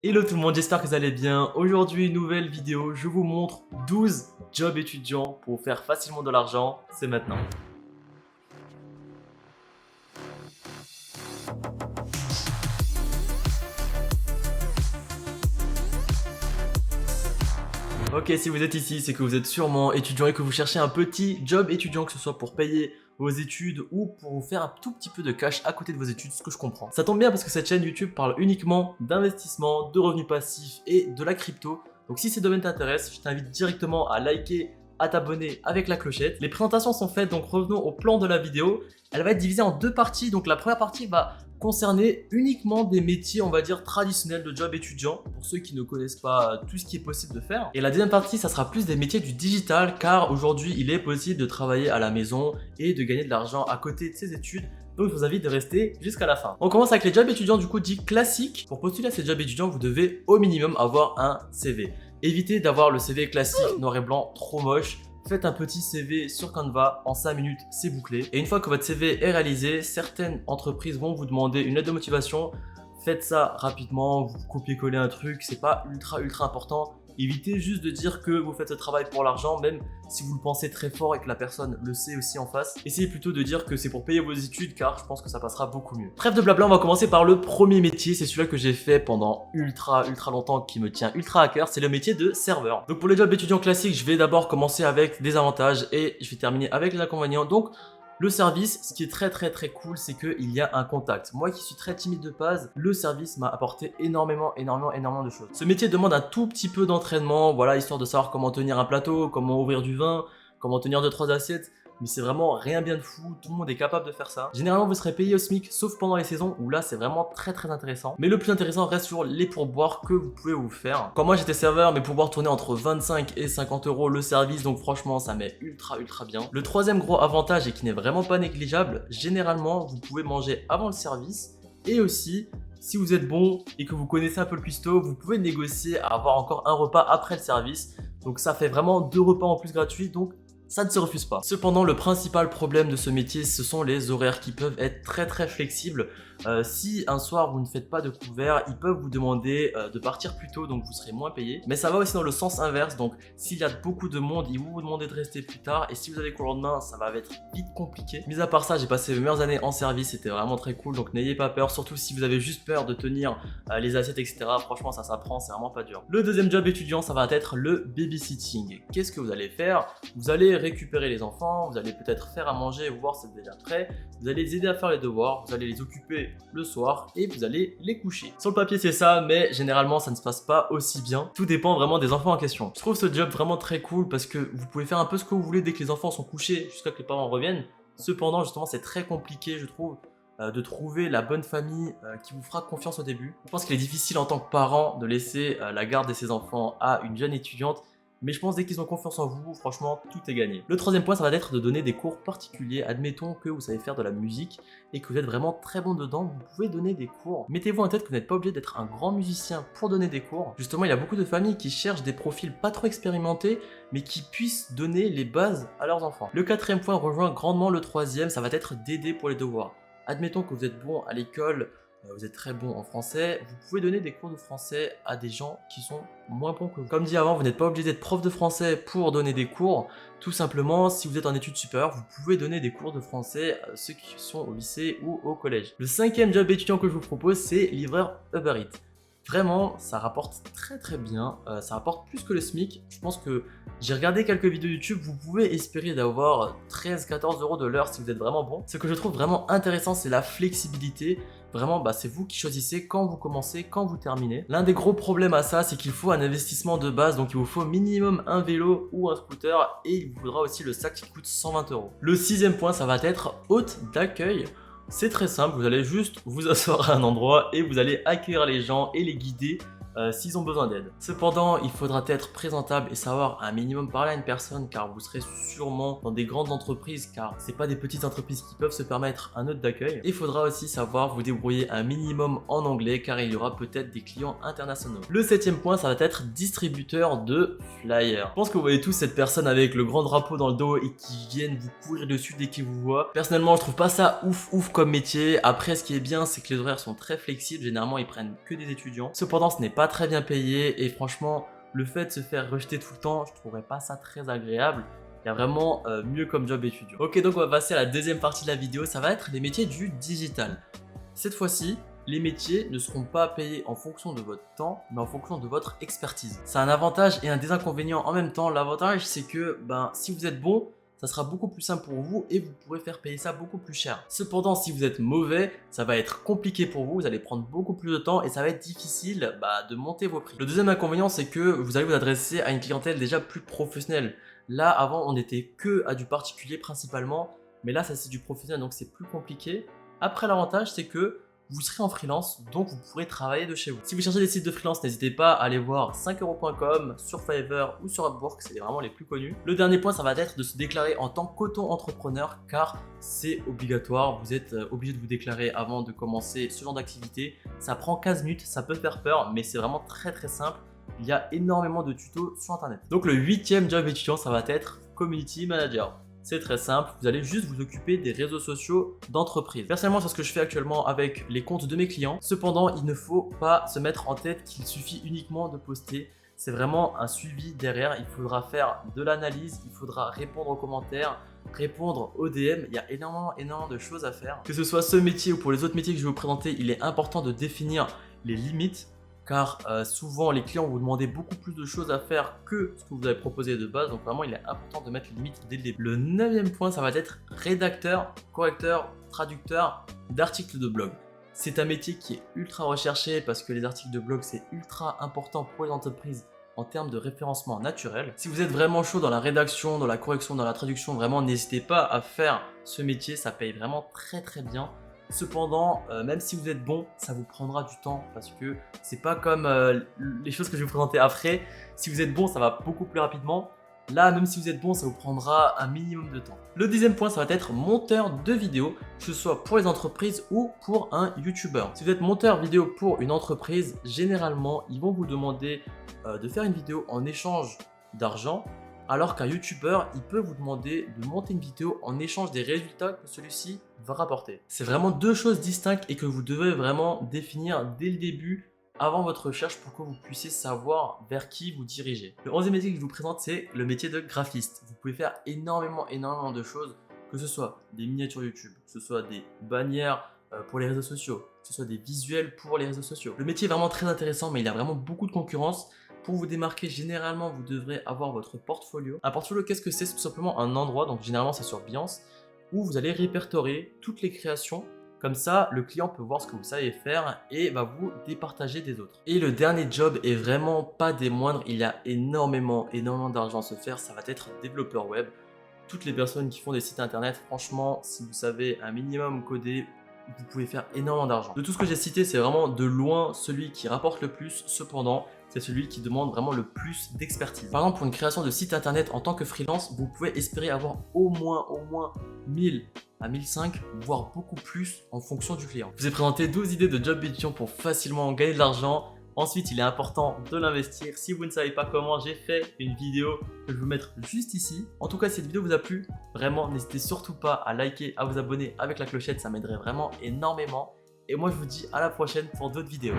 Hello tout le monde, j'espère que vous allez bien. Aujourd'hui, nouvelle vidéo, je vous montre 12 jobs étudiants pour faire facilement de l'argent. C'est maintenant. Ok, si vous êtes ici, c'est que vous êtes sûrement étudiant et que vous cherchez un petit job étudiant, que ce soit pour payer vos études ou pour vous faire un tout petit peu de cash à côté de vos études, ce que je comprends. Ça tombe bien parce que cette chaîne YouTube parle uniquement d'investissement, de revenus passifs et de la crypto. Donc si ces domaines t'intéressent, je t'invite directement à liker, à t'abonner avec la clochette. Les présentations sont faites, donc revenons au plan de la vidéo. Elle va être divisée en deux parties. Donc la première partie va concerner uniquement des métiers, on va dire, traditionnels de job étudiant, pour ceux qui ne connaissent pas tout ce qui est possible de faire. Et la deuxième partie, ça sera plus des métiers du digital, car aujourd'hui, il est possible de travailler à la maison et de gagner de l'argent à côté de ses études. Donc je vous invite de rester jusqu'à la fin. On commence avec les jobs étudiants du coup dits classiques. Pour postuler à ces jobs étudiants, vous devez au minimum avoir un CV. Évitez d'avoir le CV classique noir et blanc trop moche. Faites un petit CV sur Canva, en 5 minutes c'est bouclé. Et une fois que votre CV est réalisé, certaines entreprises vont vous demander une lettre de motivation. Faites ça rapidement, vous copiez-collez un truc, c'est pas ultra important. Évitez juste de dire que vous faites ce travail pour l'argent, même si vous le pensez très fort et que la personne le sait aussi en face. Essayez plutôt de dire que c'est pour payer vos études, car je pense que ça passera beaucoup mieux. Trêve de blabla, on va commencer par le premier métier. C'est celui-là que j'ai fait pendant ultra longtemps, qui me tient ultra à cœur. C'est le métier de serveur. Donc pour les jobs étudiants classiques, je vais d'abord commencer avec des avantages et je vais terminer avec les inconvénients. Donc le service, ce qui est très cool, c'est qu'il y a un contact. Moi qui suis très timide de base, le service m'a apporté énormément de choses. Ce métier demande un tout petit peu d'entraînement, voilà, histoire de savoir comment tenir un plateau, comment ouvrir du vin, comment tenir 2-3 assiettes. Mais c'est vraiment rien bien de fou, tout le monde est capable de faire ça. Généralement, vous serez payé au SMIC, sauf pendant les saisons où là, c'est vraiment très intéressant. Mais le plus intéressant reste sur les pourboires que vous pouvez vous faire. Quand moi j'étais serveur, mes pourboires tournaient entre 25 et 50 euros le service, donc franchement, ça m'est ultra bien. Le troisième gros avantage et qui n'est vraiment pas négligeable, généralement, vous pouvez manger avant le service et aussi, si vous êtes bon et que vous connaissez un peu le cuistot, vous pouvez négocier à avoir encore un repas après le service. Donc ça fait vraiment 2 repas en plus gratuits, donc ça ne se refuse pas. Cependant, le principal problème de ce métier, ce sont les horaires qui peuvent être très flexibles. Si un soir vous ne faites pas de couvert, ils peuvent vous demander de partir plus tôt, donc vous serez moins payé. Mais ça va aussi dans le sens inverse, donc s'il y a beaucoup de monde, ils vont vous demander de rester plus tard. Et si vous avez cours le lendemain, ça va être vite compliqué. Mis à part ça, j'ai passé mes meilleures années en service, c'était vraiment très cool. Donc n'ayez pas peur, surtout si vous avez juste peur de tenir les assiettes, etc. Franchement, ça s'apprend, c'est vraiment pas dur. Le deuxième job étudiant, ça va être le babysitting. Qu'est-ce que vous allez faire? Vous allez récupérer les enfants, vous allez peut-être faire à manger, voir si c'est déjà prêt, vous allez les aider à faire les devoirs, vous allez les occuper le soir et vous allez les coucher. Sur le papier c'est ça, mais généralement ça ne se passe pas aussi bien. Tout dépend vraiment des enfants en question. Je trouve ce job vraiment très cool parce que vous pouvez faire un peu ce que vous voulez dès que les enfants sont couchés jusqu'à que les parents reviennent. Cependant justement c'est très compliqué je trouve de trouver la bonne famille qui vous fera confiance au début. Je pense qu'il est difficile en tant que parent de laisser la garde de ses enfants à une jeune étudiante. Mais je pense dès qu'ils ont confiance en vous, franchement, tout est gagné. Le troisième point, ça va être de donner des cours particuliers. Admettons que vous savez faire de la musique et que vous êtes vraiment très bon dedans, vous pouvez donner des cours. Mettez-vous en tête que vous n'êtes pas obligé d'être un grand musicien pour donner des cours. Justement, il y a beaucoup de familles qui cherchent des profils pas trop expérimentés, mais qui puissent donner les bases à leurs enfants. Le quatrième point rejoint grandement le troisième, ça va être d'aider pour les devoirs. Admettons que vous êtes bon à l'école, vous êtes très bon en français, vous pouvez donner des cours de français à des gens qui sont moins bons que vous. Comme dit avant, vous n'êtes pas obligé d'être prof de français pour donner des cours. Tout simplement, si vous êtes en études supérieures, vous pouvez donner des cours de français à ceux qui sont au lycée ou au collège. Le cinquième job étudiant que je vous propose, c'est livreur Uber Eats. Vraiment, ça rapporte très bien, ça rapporte plus que le SMIC. Je pense que j'ai regardé quelques vidéos YouTube, vous pouvez espérer d'avoir 13-14 euros de l'heure si vous êtes vraiment bon. Ce que je trouve vraiment intéressant, c'est la flexibilité. Vraiment, c'est vous qui choisissez quand vous commencez, quand vous terminez. L'un des gros problèmes à ça, c'est qu'il faut un investissement de base, donc il vous faut minimum un vélo ou un scooter et il vous faudra aussi le sac qui coûte 120 euros. Le sixième point, ça va être hôte d'accueil. C'est très simple, vous allez juste vous asseoir à un endroit et vous allez accueillir les gens et les guider s'ils ont besoin d'aide. Cependant, il faudra être présentable et savoir un minimum parler à une personne car vous serez sûrement dans des grandes entreprises car c'est pas des petites entreprises qui peuvent se permettre un hôte d'accueil. Il faudra aussi savoir vous débrouiller un minimum en anglais car il y aura peut-être des clients internationaux. Le septième point, ça va être distributeur de flyers. Je pense que vous voyez tous cette personne avec le grand drapeau dans le dos et qui viennent vous courir dessus dès qu'ils vous voient. Personnellement, je trouve pas ça ouf comme métier. Après, ce qui est bien, c'est que les horaires sont très flexibles. Généralement, ils prennent que des étudiants. Cependant, ce n'est pas pas très bien payé et franchement, le fait de se faire rejeter tout le temps, je trouverais pas ça très agréable. Il y a vraiment mieux comme job étudiant. Ok, donc on va passer à la deuxième partie de la vidéo, ça va être les métiers du digital. Cette fois-ci, les métiers ne seront pas payés en fonction de votre temps, mais en fonction de votre expertise. C'est un avantage et un désinconvénient en même temps. L'avantage, c'est que si vous êtes bon, ça sera beaucoup plus simple pour vous et vous pourrez faire payer ça beaucoup plus cher. Cependant, si vous êtes mauvais, ça va être compliqué pour vous, vous allez prendre beaucoup plus de temps et ça va être difficile de monter vos prix. Le deuxième inconvénient, c'est que vous allez vous adresser à une clientèle déjà plus professionnelle. Là, avant, on n'était que à du particulier principalement, mais là, ça c'est du professionnel, donc c'est plus compliqué. Après, l'avantage, c'est que vous serez en freelance, donc vous pourrez travailler de chez vous. Si vous cherchez des sites de freelance, n'hésitez pas à aller voir 5euros.com, sur Fiverr ou sur Upwork, c'est vraiment les plus connus. Le dernier point, ça va être de se déclarer en tant qu'auto-entrepreneur, car c'est obligatoire. Vous êtes obligé de vous déclarer avant de commencer ce genre d'activité. Ça prend 15 minutes, ça peut faire peur, mais c'est vraiment très très simple. Il y a énormément de tutos sur internet. Donc le 8e job étudiant, ça va être Community Manager. C'est très simple, vous allez juste vous occuper des réseaux sociaux d'entreprise. Personnellement, c'est ce que je fais actuellement avec les comptes de mes clients. Cependant, il ne faut pas se mettre en tête qu'il suffit uniquement de poster. C'est vraiment un suivi derrière. Il faudra faire de l'analyse, il faudra répondre aux commentaires, répondre aux DM. Il y a énormément de choses à faire. Que ce soit ce métier ou pour les autres métiers que je vais vous présenter, il est important de définir les limites. Car souvent les clients vont vous demander beaucoup plus de choses à faire que ce que vous avez proposé de base, donc vraiment il est important de mettre les limites dès le début. Le 9e point, ça va être rédacteur, correcteur, traducteur d'articles de blog. C'est un métier qui est ultra recherché parce que les articles de blog c'est ultra important pour les entreprises en termes de référencement naturel. Si vous êtes vraiment chaud dans la rédaction, dans la correction, dans la traduction, vraiment n'hésitez pas à faire ce métier, ça paye vraiment très bien. Cependant, même si vous êtes bon, ça vous prendra du temps parce que c'est pas comme les choses que je vais vous présenter après. Si vous êtes bon, ça va beaucoup plus rapidement. Là, même si vous êtes bon, ça vous prendra un minimum de temps. Le 10e point, ça va être monteur de vidéo, que ce soit pour les entreprises ou pour un YouTuber. Si vous êtes monteur vidéo pour une entreprise, généralement, ils vont vous demander de faire une vidéo en échange d'argent. Alors qu'un YouTuber, il peut vous demander de monter une vidéo en échange des résultats que celui-ci va rapporter. C'est vraiment deux choses distinctes et que vous devez vraiment définir dès le début avant votre recherche pour que vous puissiez savoir vers qui vous dirigez. Le 11e métier que je vous présente, c'est le métier de graphiste. Vous pouvez faire énormément de choses, que ce soit des miniatures YouTube, que ce soit des bannières pour les réseaux sociaux, que ce soit des visuels pour les réseaux sociaux. Le métier est vraiment très intéressant, mais il a vraiment beaucoup de concurrence. Pour vous démarquer, généralement, vous devrez avoir votre portfolio. Un portfolio, qu'est-ce que c'est? C'est tout simplement un endroit, donc généralement c'est sur Behance, où vous allez répertorier toutes les créations. Comme ça, le client peut voir ce que vous savez faire et va vous départager des autres. Et le dernier job est vraiment pas des moindres. Il y a énormément d'argent à se faire. Ça va être développeur web. Toutes les personnes qui font des sites internet, franchement, si vous savez un minimum coder, vous pouvez faire énormément d'argent. De tout ce que j'ai cité, c'est vraiment de loin celui qui rapporte le plus. Cependant, c'est celui qui demande vraiment le plus d'expertise. Par exemple, pour une création de site internet en tant que freelance, vous pouvez espérer avoir au moins 1000 à 1005, voire beaucoup plus en fonction du client. Je vous ai présenté 12 idées de job étudiant pour facilement gagner de l'argent. Ensuite, il est important de l'investir. Si vous ne savez pas comment, j'ai fait une vidéo que je vais vous mettre juste ici. En tout cas, si cette vidéo vous a plu, vraiment, n'hésitez surtout pas à liker, à vous abonner avec la clochette, ça m'aiderait vraiment énormément. Et moi, je vous dis à la prochaine pour d'autres vidéos.